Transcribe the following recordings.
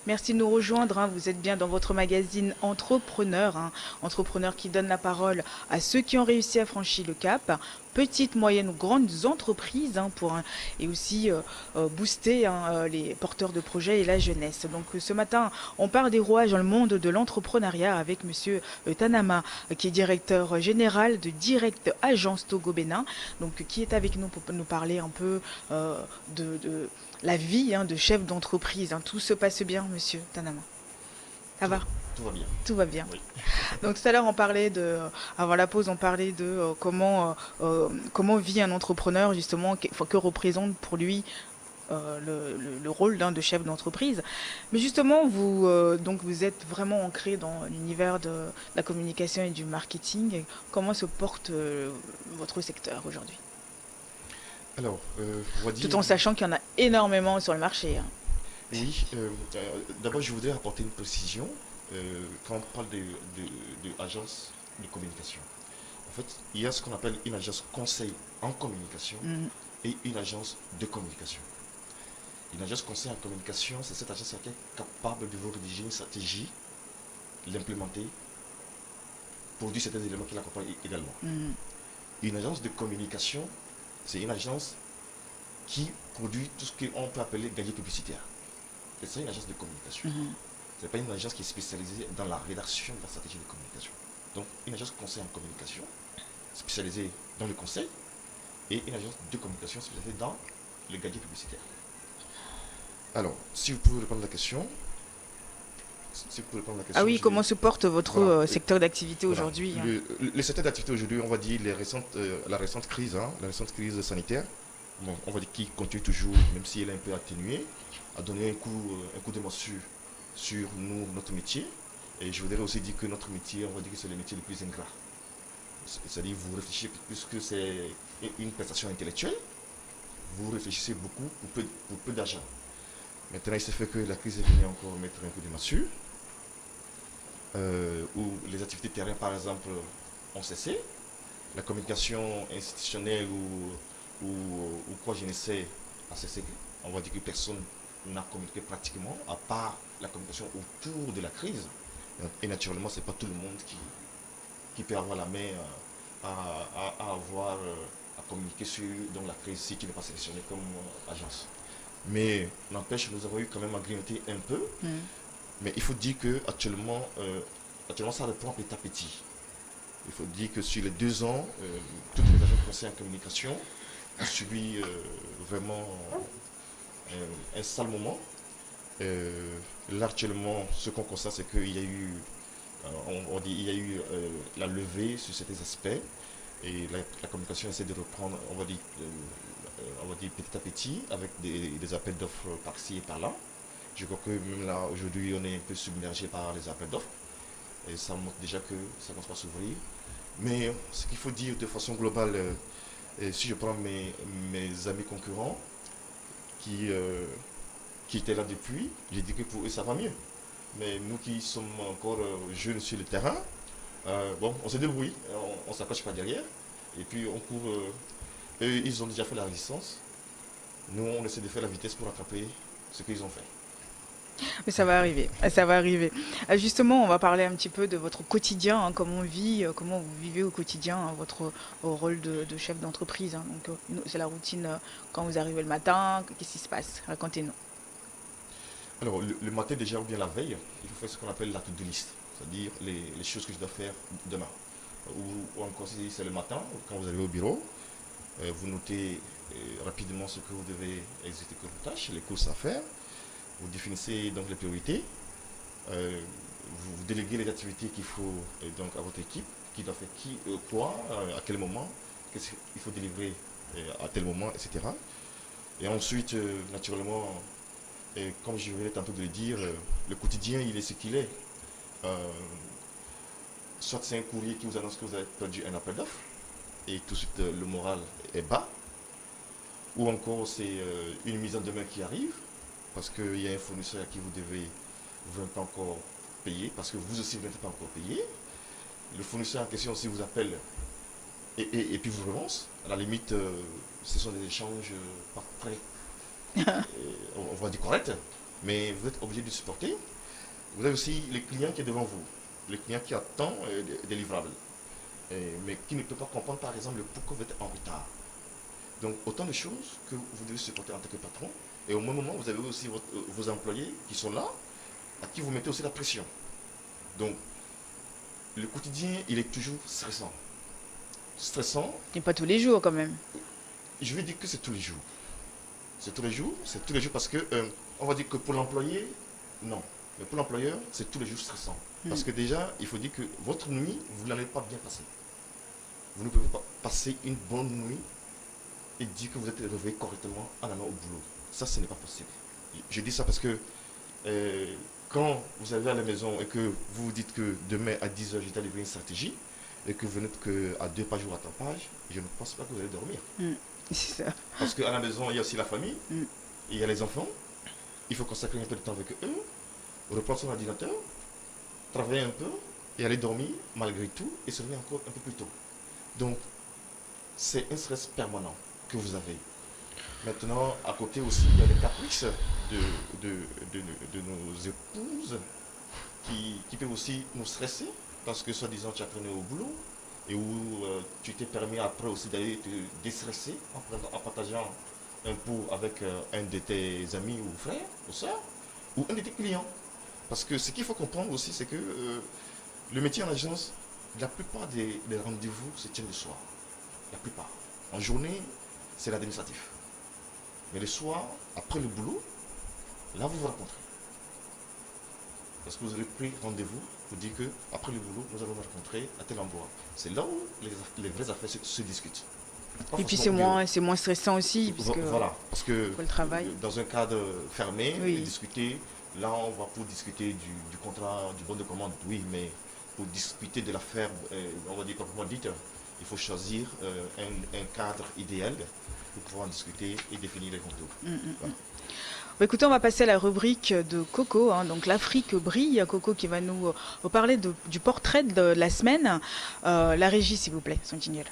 Merci de nous rejoindre, hein. Vous êtes bien dans votre magazine Entrepreneur, hein. Entrepreneur qui donne la parole à ceux qui ont réussi à franchir le cap, petites, moyennes ou grandes entreprises, hein, et aussi booster, hein, les porteurs de projets et la jeunesse. Donc ce matin, on parle des rouages dans le monde de l'entrepreneuriat avec Monsieur Tanama, qui est directeur général de Direct Agence Togo Bénin, donc qui est avec nous pour nous parler un peu de la vie, hein, de chef d'entreprise, hein. Tout se passe bien, Monsieur Tanama. Ça Tout va, va? tout va bien. Tout va bien. Oui. Donc tout à l'heure, on parlait avant la pause, on parlait de comment vit un entrepreneur, justement, que représente pour lui le rôle d'un de chef d'entreprise. Mais justement, donc vous êtes vraiment ancré dans l'univers de la communication et du marketing. Comment se porte votre secteur aujourd'hui? Alors, on va Tout dire, en sachant qu'il y en a énormément sur le marché, hein. oui, d'abord je voudrais apporter une précision quand on parle agence de communication. En fait, il y a ce qu'on appelle une agence conseil en communication Mhm. et une agence de communication. Une agence conseil en communication, c'est cette agence qui est capable de vous rédiger une stratégie, l'implémenter, produire certains éléments qui l'accompagnent également. Mhm. Une agence de communication, c'est une agence qui produit tout ce qu'on peut appeler gagner publicitaire. C'est une agence de communication. Mhm. Ce n'est pas une agence qui est spécialisée dans la rédaction de la stratégie de communication. Donc, une agence conseil en communication, spécialisée dans le conseil, et une agence de communication spécialisée dans le gadget publicitaire. Alors, si vous pouvez répondre à la question, si vous pouvez répondre à la Ah question, oui, je vais. comment se porte votre Voilà. secteur d'activité Voilà. aujourd'hui, hein? Le secteur d'activité aujourd'hui, on va dire la récente crise, hein, la récente crise sanitaire, bon, on va dire qui continue toujours, même si elle est un peu atténuée, a donné un coup de massue sur nous, notre métier. Et je voudrais aussi dire que notre métier, on va dire que c'est le métier le plus ingrat. C'est-à-dire vous réfléchissez, puisque c'est une prestation intellectuelle, vous réfléchissez beaucoup pour peu d'argent. Maintenant, il s'est fait que la crise est venue encore mettre un coup de massue, où les activités terrain, par exemple, ont cessé. La communication institutionnelle ou quoi je ne sais a cessé. On va dire que personne n'a communiqué pratiquement, à part la communication autour de la crise. Et naturellement, ce n'est pas tout le monde qui peut avoir la main à avoir à communiquer sur donc, la crise si qui n'est pas sélectionnée comme agence. Mais n'empêche, nous avons eu quand même à grignoter un peu. Mhm. Mais il faut dire que actuellement ça reprend petit à petit. Il faut dire que sur les 2 ans, toutes les agences conseillères en communication ont subi vraiment un sale moment. Là actuellement, ce qu'on constate, c'est qu'il y a eu, on dit, il y a eu la levée sur certains aspects et la communication essaie de reprendre, on va dire petit à petit, avec des appels d'offres par-ci et par-là. Je crois que même là, aujourd'hui, on est un peu submergé par les appels d'offres. Et ça montre déjà que ça commence à s'ouvrir. Mais ce qu'il faut dire de façon globale, si je prends mes amis concurrents qui, euh, qui étaient là depuis, j'ai dit que pour eux, ça va mieux. Mais nous qui sommes encore jeunes sur le terrain, bon, on se débrouille, on ne s'accroche pas derrière. Et puis on court. Eux, ils ont déjà fait la licence. Nous, on essaie de faire la vitesse pour rattraper ce qu'ils ont fait. Mais ça va arriver, ça va arriver. Justement, on va parler un petit peu de votre quotidien, hein, comment on vit, comment vous vivez au quotidien, hein, votre rôle de chef d'entreprise, hein. Donc, c'est la routine quand vous arrivez le matin, qu'est-ce qui se passe? Racontez-nous. Alors, le matin déjà ou bien la veille, il faut faire ce qu'on appelle la to-do list, c'est-à-dire les choses que je dois faire demain. Ou encore si c'est le matin, quand vous arrivez au bureau, vous notez rapidement ce que vous devez exécuter comme tâche, les courses à faire, vous définissez donc les priorités, vous déléguez les activités qu'il faut donc à votre équipe, qui doit faire qui, quoi, à quel moment, qu'est-ce qu'il faut délivrer à tel moment, etc. Et ensuite, naturellement, et comme je venais tantôt de le dire, le quotidien, il est ce qu'il est. Euh, Soit c'est un courrier qui vous annonce que vous avez perdu un appel d'offres, et tout de suite le moral est bas, ou encore c'est une mise en demeure qui arrive, parce qu'il y a un fournisseur à qui vous n'êtes pas encore payé, parce que vous aussi vous n'êtes pas encore payé. Le fournisseur en question aussi vous appelle et puis vous relance. À la limite, ce sont des échanges pas très, on va dire corrects. mais vous êtes obligé de supporter. Vous avez aussi le client qui est devant vous, le client qui attend des livrables, mais qui ne peut pas comprendre par exemple pourquoi vous êtes en retard. Donc autant de choses que vous devez supporter en tant que patron. Et au même moment, vous avez aussi vos employés qui sont là, à qui vous mettez aussi la pression. Donc le quotidien, il est toujours stressant. Stressant. Et pas tous les jours quand même. Je vais dire que c'est tous les jours. C'est tous les jours, parce que on va dire que pour l'employé, non. Mais pour l'employeur, c'est tous les jours stressant. Parce que déjà, il faut dire que votre nuit, vous n'allez pas bien passer. Vous ne pouvez pas passer une bonne nuit et dire que vous êtes réveillé correctement en allant au boulot. Ça, ce n'est pas possible. Je dis ça parce que quand vous arrivez à la maison et que vous vous dites que demain à 10h, j'ai livré une stratégie et que vous n'êtes qu'à 2 pages ou à 3 pages, je ne pense pas que vous allez dormir. C'est ça. Parce qu'à la maison, il y a aussi la famille, il y a les enfants. Il faut consacrer un peu de temps avec eux, reprendre son ordinateur, travailler un peu et aller dormir malgré tout et se réveiller encore un peu plus tôt. Donc, c'est un stress permanent que vous avez. Maintenant, à côté aussi, il y a les caprices de nos épouses qui peuvent aussi nous stresser parce que soi-disant tu as traîné au boulot et où tu t'es permis après aussi d'aller te déstresser en partageant un pot avec un de tes amis ou frères ou soeurs ou un de tes clients. Parce que ce qu'il faut comprendre aussi, c'est que le métier en agence, la plupart des rendez-vous se tiennent le soir. La plupart. En journée, c'est l'administratif. Mais le soir, après le boulot, là vous vous rencontrez. Parce que vous avez pris rendez-vous pour dire que après le boulot, nous allons nous rencontrer à tel endroit. C'est là où les vraies affaires se discutent. Et puis c'est moins stressant aussi, puisque voilà, parce que le travail. Dans un cadre fermé, Oui. discuter, là on va pour discuter du contrat, du bon de commande, oui, mais pour discuter de l'affaire, on va dire proprement dite, il faut choisir un cadre idéal pour pouvoir en discuter et définir les contours. Voilà. Bon, écoutez, on va passer à la rubrique de Coco, donc l'Afrique brille. Coco qui va nous parler du portrait de la semaine. La régie, s'il vous plaît, son jingle.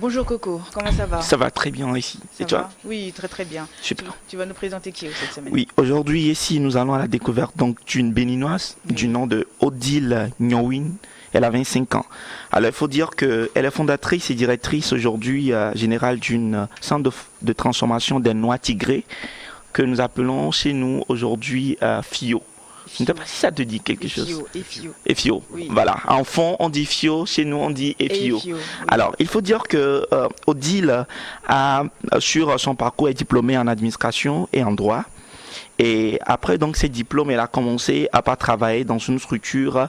Bonjour Coco, comment ça va? Ça va très bien ici. Ça Et toi? va? Oui, très très bien. Super. Tu vas nous présenter qui cette semaine? Oui, aujourd'hui ici, nous allons à la découverte donc d'une béninoise du nom de Odile Nyowin. Elle a 25 ans. Alors, il faut dire qu'elle est fondatrice et directrice aujourd'hui générale d'une centre de transformation des noix tigrées que nous appelons chez nous aujourd'hui FIO. Je ne sais pas si ça te dit quelque chose. EFIO. Oui. Voilà. En fond, on dit FIO. Chez nous, on dit EFIO. Oui. Alors, il faut dire que Odile sur son parcours, est diplômée en administration et en droit. Et après donc ces diplômes, elle a commencé à travailler dans une structure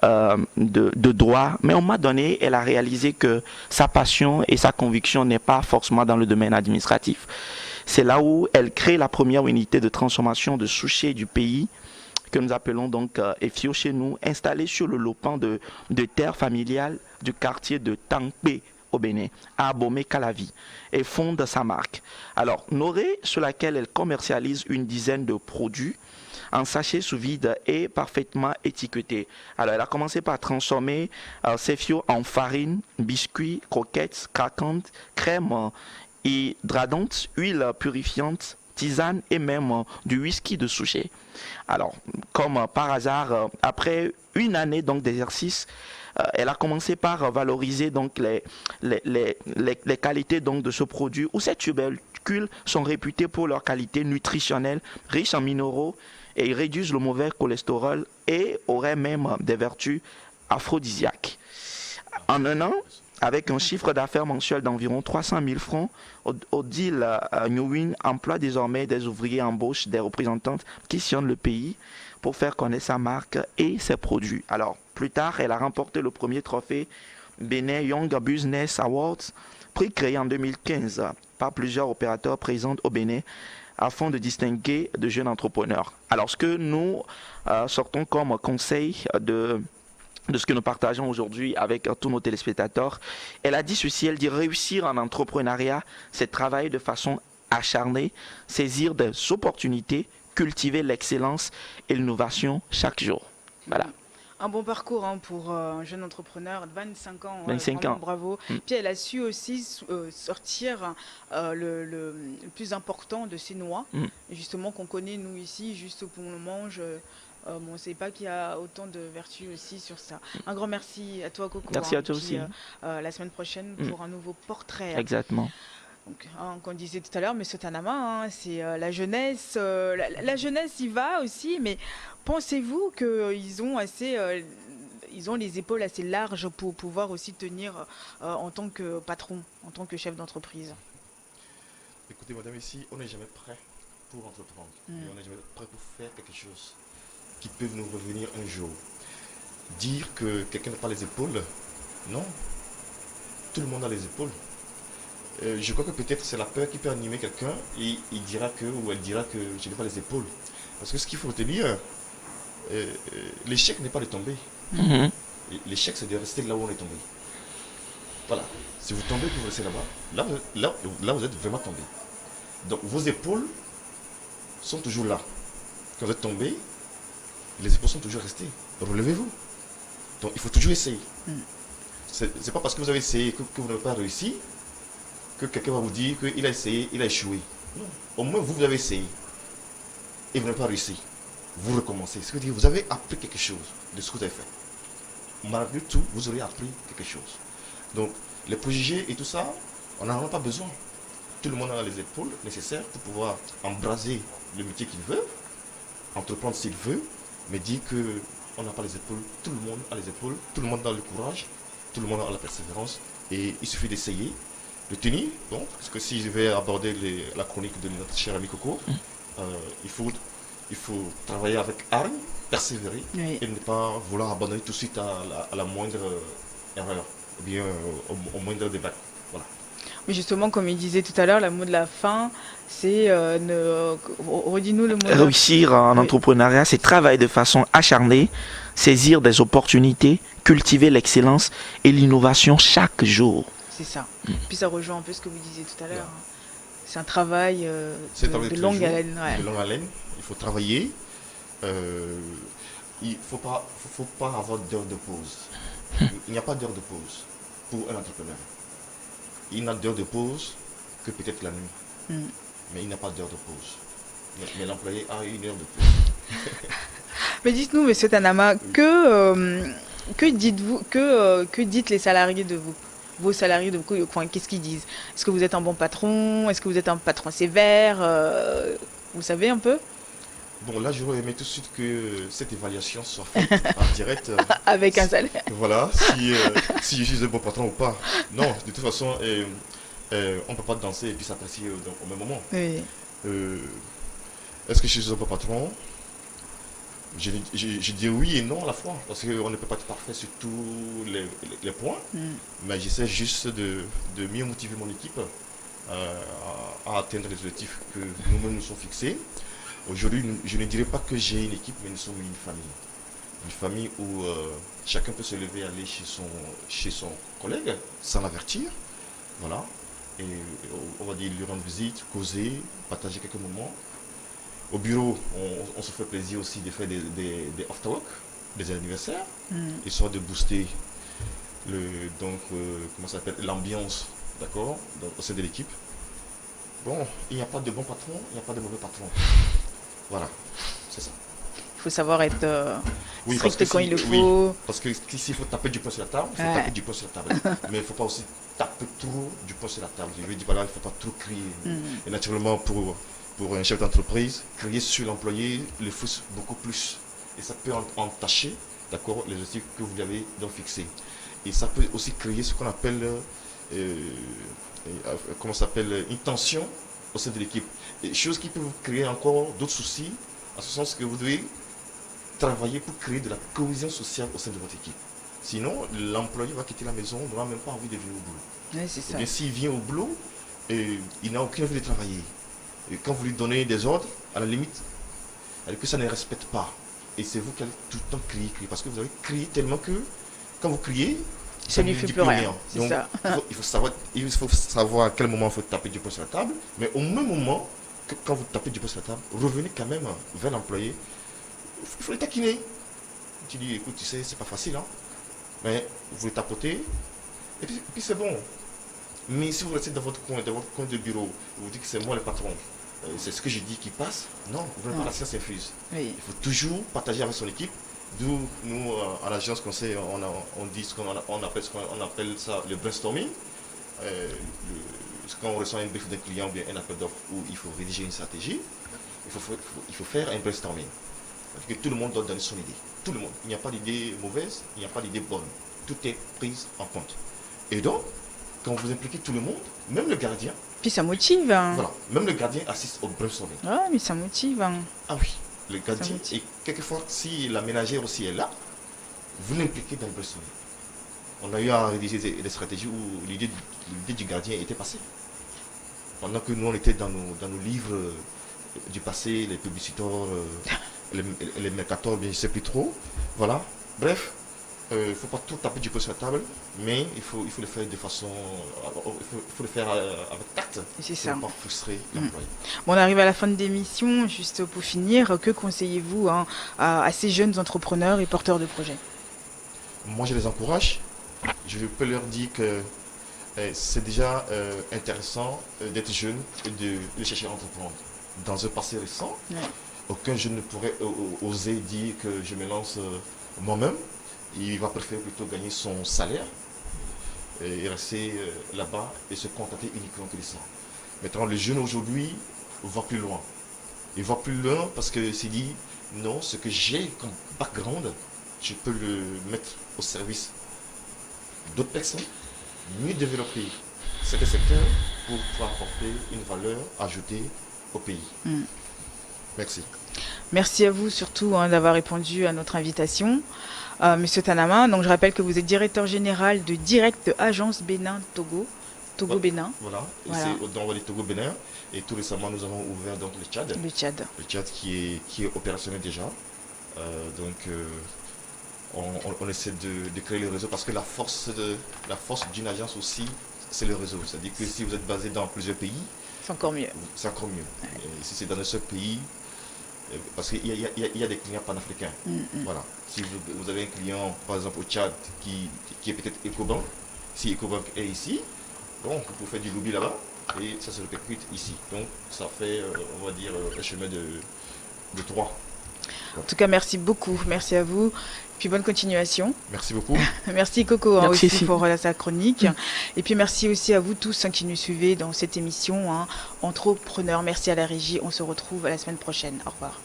de droit. Mais à un moment donné, elle a réalisé que sa passion et sa conviction n'est pas forcément dans le domaine administratif. C'est là où elle crée la première unité de transformation de souchets du pays, que nous appelons donc EFIO chez nous, installée sur le lopan de terre familiale du quartier de Tangbe au Bénin, à Abomey-Calavi, et fonde sa marque. Alors, Noré, sur laquelle elle commercialise une dizaine de produits en sachets sous vide et parfaitement étiquetés. Alors, elle a commencé par transformer ses FIO en farine, biscuits, croquettes, craquantes, crème hydratante, huile purifiante, tisane et même du whisky de souchet. Alors, comme par hasard, après une année donc d'exercice, elle a commencé par valoriser donc les qualités donc de ce produit, où ces tubercules sont réputés pour leur qualité nutritionnelle, riches en minéraux, et ils réduisent le mauvais cholestérol et auraient même des vertus aphrodisiaques. En un an, avec un chiffre d'affaires mensuel d'environ 300 000 francs, Odile Nyowin emploie désormais des ouvriers, embauche des représentantes qui sillonnent le pays pour faire connaître sa marque et ses produits. Alors, plus tard, elle a remporté le premier trophée Benin Young Business Awards, prix créé en 2015 par plusieurs opérateurs présents au Bénin afin de distinguer de jeunes entrepreneurs. Alors, ce que nous sortons comme conseil de ce que nous partageons aujourd'hui avec tous nos téléspectateurs. Elle a dit ceci, elle dit: réussir en entrepreneuriat, c'est travailler de façon acharnée, saisir des opportunités, cultiver l'excellence et l'innovation chaque jour. Voilà. Un bon parcours hein, pour un jeune entrepreneur de 25 ans. 25 vraiment ans. bravo. Mm. Puis elle a su aussi sortir le plus important de ses noix, Mm. justement qu'on connaît nous ici, juste qu'on le mange. Bon, on ne sait pas qu'il y a autant de vertus aussi sur ça. Un grand merci à toi Coco. Merci Hein, à toi puis aussi. la semaine prochaine Mm. pour un nouveau portrait. Exactement. Donc, hein, comme on disait tout à l'heure, Monsieur Tanama, hein, c'est la jeunesse. La jeunesse y va aussi, mais pensez-vous qu'ils ont assez, ils ont les épaules assez larges pour pouvoir aussi tenir en tant que patron, en tant que chef d'entreprise? Écoutez, madame, ici, on n'est jamais prêt pour entreprendre. Et on n'est jamais prêt pour faire quelque chose qui peut nous revenir un jour. Dire que quelqu'un n'a pas les épaules, non. Tout le monde a les épaules. Je crois que peut-être c'est la peur qui peut animer quelqu'un et il dira que, ou elle dira que je n'ai pas les épaules. Parce que ce qu'il faut retenir, l'échec n'est pas de tomber. Mhm. L'échec, c'est de rester là où on est tombé. Voilà. Si vous tombez, vous restez là-bas. Là, vous êtes vraiment tombé. Donc, vos épaules sont toujours là. Quand vous êtes tombé, les épaules sont toujours restées. Relevez-vous. Donc, il faut toujours essayer. C'est pas parce que vous avez essayé que vous n'avez pas réussi que quelqu'un va vous dire qu'il a essayé, il a échoué. Non. Au moins, vous avez essayé. Et vous n'avez pas réussi. Vous recommencez. Ce qui veut dire que vous avez appris quelque chose de ce que vous avez fait. Malgré tout, vous aurez appris quelque chose. Donc, les préjugés et tout ça, on n'en a pas besoin. Tout le monde a les épaules nécessaires pour pouvoir embraser le métier qu'il veut, entreprendre s'il veut, mais dire qu'on n'a pas les épaules. Tout le monde a les épaules, tout le monde a le courage, tout le monde a la persévérance. Et il suffit d'essayer, de tenir. Donc, parce que si je vais aborder la chronique de notre cher ami Coco, il faut travailler avec hargne, persévérer, Oui. et ne pas vouloir abandonner tout de suite à la moindre erreur, ou bien au moindre débat. Voilà. Mais justement, comme il disait tout à l'heure, le mot de la fin, c'est redis-nous le mot. Réussir en Oui. entrepreneuriat, c'est travailler de façon acharnée, saisir des opportunités, cultiver l'excellence et l'innovation chaque jour. C'est ça. Puis ça rejoint un peu ce que vous disiez tout à l'heure. Hein. C'est un travail C'est un travail de tous les longue jours, haleine. Ouais. de longue haleine. Il faut travailler. Il ne faut pas avoir d'heure de pause. Il n'y a pas d'heure de pause pour un entrepreneur. Il n'a d'heure de pause que peut-être la nuit. Mais il n'a pas d'heure de pause. Mais l'employé a une heure de pause. Mais dites-nous, Monsieur Tanama, que dites-vous, que dites les salariés de vous, vos salariés de vous, enfin, qu'est-ce qu'ils disent? Est-ce que vous êtes un bon patron? Est-ce que vous êtes un patron sévère? Vous savez un peu? Bon, là, j'aurais aimé tout de suite que cette évaluation soit faite en direct. Avec un salaire. Voilà, si je suis un bon patron ou pas. Non, de toute façon, on ne peut pas danser et puis s'apprécier au même moment. Oui. Est-ce que je suis un bon patron? Je dis oui et non à la fois, parce qu'on ne peut pas être parfait sur tous les points, mais j'essaie juste de mieux motiver mon équipe à atteindre les objectifs que nous-mêmes nous sommes fixés. Aujourd'hui, je ne dirais pas que j'ai une équipe, mais nous sommes une famille. Une famille où chacun peut se lever et aller chez son collègue sans l'avertir. Voilà. Et on va dire lui rendre visite, causer, partager quelques moments. Au bureau, on se fait plaisir aussi de faire des after-work, des anniversaires, histoire de booster comment ça s'appelle, l'ambiance, d'accord, au sein de l'équipe. Bon, il n'y a pas de bon patron, il n'y a pas de mauvais patron. Voilà, c'est ça. Il faut savoir être Oui, strict quand il le faut. Oui, parce que s'il faut taper du poing sur la table, il faut taper du poing sur la table. Mais il ne faut pas aussi taper trop du poing sur la table. Je veux dire, voilà, il ne faut pas trop crier. Et naturellement, pour un chef d'entreprise, crier sur l'employé le frustre beaucoup plus. Et ça peut entacher, d'accord, les objectifs que vous avez donc fixés. Et ça peut aussi créer ce qu'on appelle, une tension au sein de l'équipe. Chose qui peut vous créer encore d'autres soucis, en ce sens que vous devez travailler pour créer de la cohésion sociale au sein de votre équipe. Sinon, l'employé va quitter la maison, n'aura même pas envie de venir au boulot. Ouais, c'est ça. Et bien, s'il vient au boulot, il n'a aucune envie de travailler. Et quand vous lui donnez des ordres, à la limite, que ça ne respecte pas. Et c'est vous qui allez tout le temps crier. Parce que vous avez crié tellement que, quand vous criez, ça ne lui fait plus rien. Donc, ça. il faut savoir à quel moment il faut taper du poing sur la table. Mais au même moment, quand vous tapez du poing sur la table, revenez quand même vers l'employé. Il faut le taquiner. Tu dis, écoute, tu sais, c'est pas facile, hein. Mais vous le tapotez, et puis c'est bon. Mais si vous restez dans votre coin de bureau, vous dites que c'est moi le patron, c'est ce que je dis qui passe, non, vous n'avez pas la science infuse. Oui. Il faut toujours partager avec son équipe. D'où nous, à l'agence conseil, on dit on appelle ça le brainstorming. Quand on reçoit un brief d'un client ou bien un appel d'offres où il faut rédiger une stratégie, il faut faire un brainstorming. Que tout le monde doit donner son idée. Tout le monde. Il n'y a pas d'idée mauvaise, il n'y a pas d'idée bonne. Tout est pris en compte. Et donc, quand vous impliquez tout le monde, même le gardien, Puis ça motive. Hein. voilà, même le gardien assiste au brainstorming. Ah, mais ça motive. Hein. Ah oui, le gardien, motive. et quelquefois, si la ménagère aussi est là, vous l'impliquez dans le brainstorming. On a eu à rédiger des stratégies où l'idée du gardien était passée. Pendant que nous, on était dans nos livres du passé, les publiciteurs, les mercators, je ne sais plus trop. Voilà. Bref, il ne faut pas tout taper du poing sur la table, mais il faut le faire de façon. Il faut le faire avec tact. C'est ça. Pour ne pas frustrer l'employé. Bon, on arrive à la fin de l'émission. Juste pour finir, que conseillez-vous hein, à ces jeunes entrepreneurs et porteurs de projets? Moi, je les encourage. Je peux leur dire que c'est déjà intéressant d'être jeune et de chercher à entreprendre. Dans un passé récent, aucun jeune ne pourrait oser dire que je me lance moi-même. Il va préférer plutôt gagner son salaire et rester là-bas et se contenter uniquement de ça. Maintenant, le jeune aujourd'hui va plus loin. Il va plus loin parce qu'il s'est dit, non, ce que j'ai comme background, je peux le mettre au service d'autres personnes, mieux développer cet secteur pour pouvoir apporter une valeur ajoutée au pays. Merci. Merci à vous surtout hein, d'avoir répondu à notre invitation. Monsieur Tanama, donc je rappelle que vous êtes directeur général de Direct Agence Bénin Togo, Bénin. Voilà, Voilà. C'est dans le Togo Bénin. Et tout récemment, nous avons ouvert donc le Tchad. Le Tchad. Le Tchad qui est opérationnel déjà. On essaie de créer le réseau parce que la force d'une agence aussi, c'est le réseau. C'est-à-dire que si vous êtes basé dans plusieurs pays, C'est encore mieux. c'est encore mieux. Et si c'est dans un seul pays, parce qu'il y a des clients panafricains. Voilà. Si vous avez un client, par exemple au Tchad, qui est peut-être Ecobank, si Ecobank est ici, donc vous pouvez faire du lobby là-bas et ça se répercute ici. Donc ça fait, on va dire, un chemin de 3. En tout cas, merci beaucoup. Merci à vous. Puis bonne continuation. Merci beaucoup. Merci Coco hein, Merci. aussi pour sa chronique. Et puis merci aussi à vous tous hein, qui nous suivez dans cette émission hein, Entrepreneurs. Merci à la régie. On se retrouve la semaine prochaine. Au revoir.